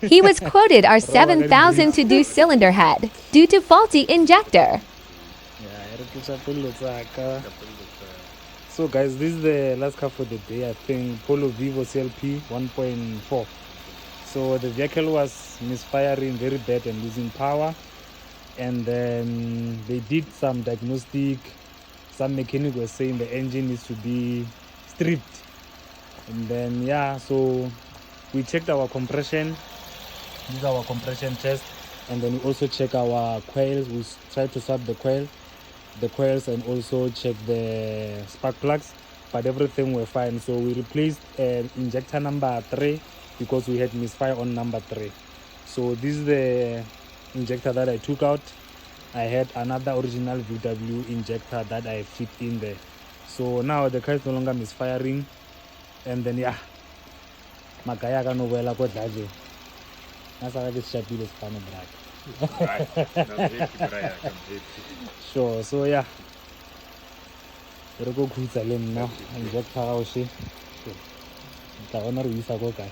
He was quoted our 7,000 to do cylinder head due to faulty injector. So guys, this is the last car for the day. I think Polo Vivo CLP 1.4. So the vehicle was misfiring very bad and losing power, and then they did some diagnostic. Some mechanic was saying the engine needs to be stripped, and then yeah, so we checked our compression. This is our compression test, and then we also check our coils. We try to swap the coils, and also check the spark plugs, but everything were fine. So we replaced injector number 3 because we had misfire on number 3. So this is the injector that I took out. I had another original VW injector that I fit in there. So now the car is no longer misfiring, and then yeah, makaya ka no boela ko dlaje na sa ke shapile spano braka. Sure, so yeah, re go khutsa le nna injector ga o she tla bona re isa go kae.